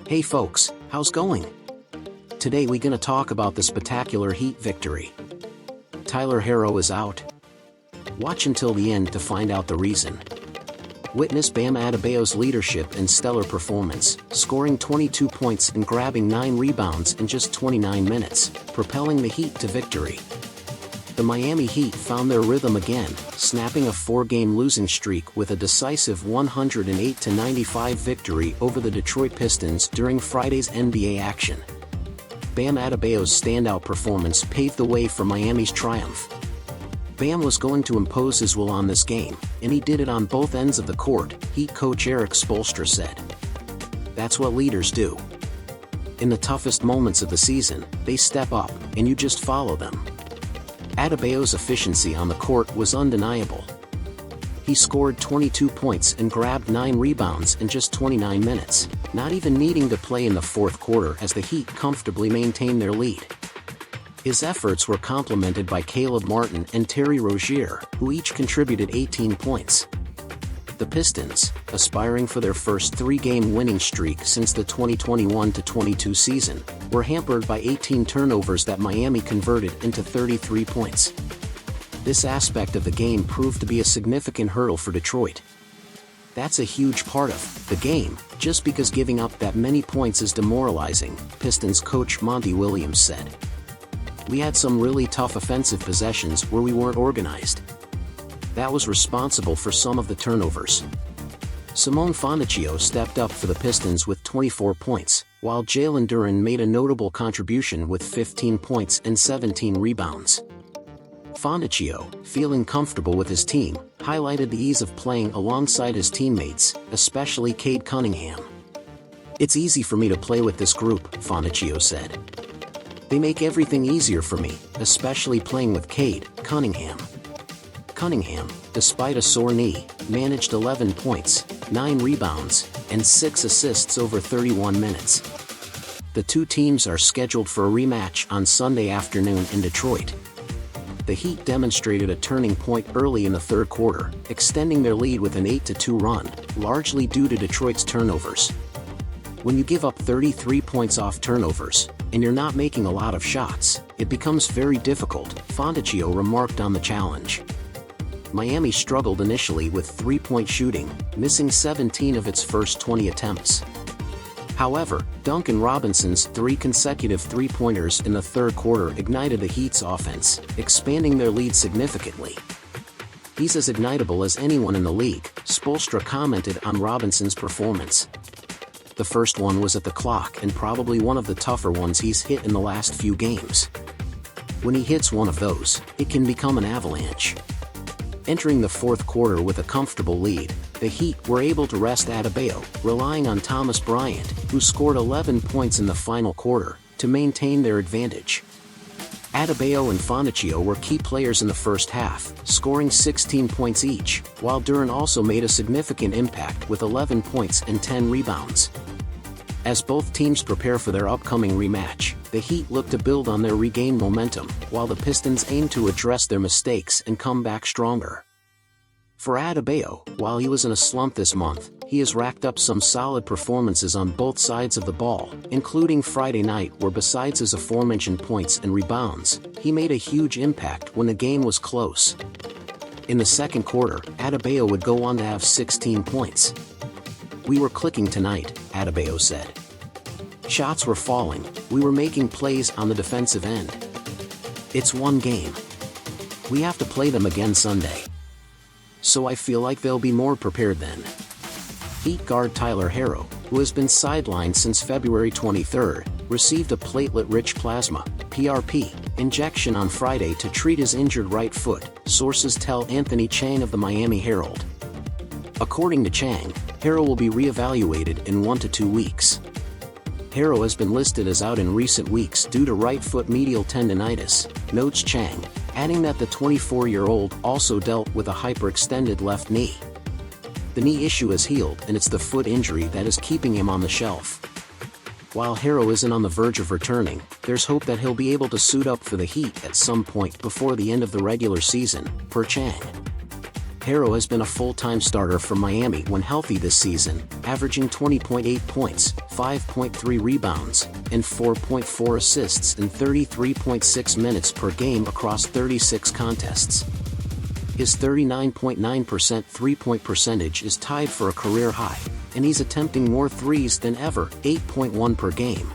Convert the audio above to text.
Hey folks, how's going? Today we gonna talk about the spectacular Heat victory. Tyler Herro is out. Watch until the end to find out the reason. Witness Bam Adebayo's leadership and stellar performance, scoring 22 points and grabbing 9 rebounds in just 29 minutes, propelling the Heat to victory. The Miami Heat found their rhythm again, snapping a 4-game losing streak with a decisive 108-95 victory over the Detroit Pistons during Friday's NBA action. Bam Adebayo's standout performance paved the way for Miami's triumph. Bam was going to impose his will on this game, and he did it on both ends of the court, Heat coach Erik Spoelstra said. That's what leaders do. In the toughest moments of the season, they step up, and you just follow them. Adebayo's efficiency on the court was undeniable. He scored 22 points and grabbed 9 rebounds in just 29 minutes, not even needing to play in the fourth quarter as the Heat comfortably maintained their lead. His efforts were complemented by Caleb Martin and Terry Rozier, who each contributed 18 points. The Pistons, aspiring for their first 3-game winning streak since the 2021-22 season, were hampered by 18 turnovers that Miami converted into 33 points. This aspect of the game proved to be a significant hurdle for Detroit. That's a huge part of the game, just because giving up that many points is demoralizing, Pistons coach Monty Williams said. We had some really tough offensive possessions where we weren't organized. That was responsible for some of the turnovers. Simone Fontecchio stepped up for the Pistons with 24 points, while Jalen Duren made a notable contribution with 15 points and 17 rebounds. Fontecchio, feeling comfortable with his team, highlighted the ease of playing alongside his teammates, especially Cade Cunningham. "It's easy for me to play with this group," Fontecchio said. "They make everything easier for me, especially playing with Cade Cunningham." Cunningham, despite a sore knee, managed 11 points, 9 rebounds, and 6 assists over 31 minutes. The two teams are scheduled for a rematch on Sunday afternoon in Detroit. The Heat demonstrated a turning point early in the third quarter, extending their lead with an 8-2 run, largely due to Detroit's turnovers. When you give up 33 points off turnovers, and you're not making a lot of shots, it becomes very difficult, Fontecchio remarked on the challenge. Miami struggled initially with three-point shooting, missing 17 of its first 20 attempts. However, Duncan Robinson's 3 consecutive three-pointers in the third quarter ignited the Heat's offense, expanding their lead significantly. "He's as ignitable as anyone in the league," Spoelstra commented on Robinson's performance. "The first one was at the clock and probably one of the tougher ones he's hit in the last few games. When he hits one of those, it can become an avalanche." Entering the fourth quarter with a comfortable lead, the Heat were able to rest Adebayo, relying on Thomas Bryant, who scored 11 points in the final quarter, to maintain their advantage. Adebayo and Fontecchio were key players in the first half, scoring 16 points each, while Duren also made a significant impact with 11 points and 10 rebounds. As both teams prepare for their upcoming rematch, the Heat look to build on their regained momentum, while the Pistons aim to address their mistakes and come back stronger. For Adebayo, while he was in a slump this month, he has racked up some solid performances on both sides of the ball, including Friday night where besides his aforementioned points and rebounds, he made a huge impact when the game was close. In the second quarter, Adebayo would go on to have 16 points. "We were clicking tonight," Adebayo said. "Shots were falling, we were making plays on the defensive end. It's one game. We have to play them again Sunday. So I feel like they'll be more prepared then." Heat guard Tyler Herro, who has been sidelined since February 23, received a platelet-rich plasma (PRP) injection on Friday to treat his injured right foot, sources tell Anthony Chang of the Miami Herald. According to Chang, Herro will be re-evaluated in 1 to 2 weeks. Herro has been listed as out in recent weeks due to right foot medial tendinitis, notes Chang, adding that the 24-year-old also dealt with a hyperextended left knee. The knee issue has healed and it's the foot injury that is keeping him on the shelf. While Herro isn't on the verge of returning, there's hope that he'll be able to suit up for the Heat at some point before the end of the regular season, per Chang. Herro has been a full-time starter for Miami when healthy this season, averaging 20.8 points, 5.3 rebounds, and 4.4 assists in 33.6 minutes per game across 36 contests. His 39.9% three-point percentage is tied for a career high, and he's attempting more threes than ever, 8.1 per game.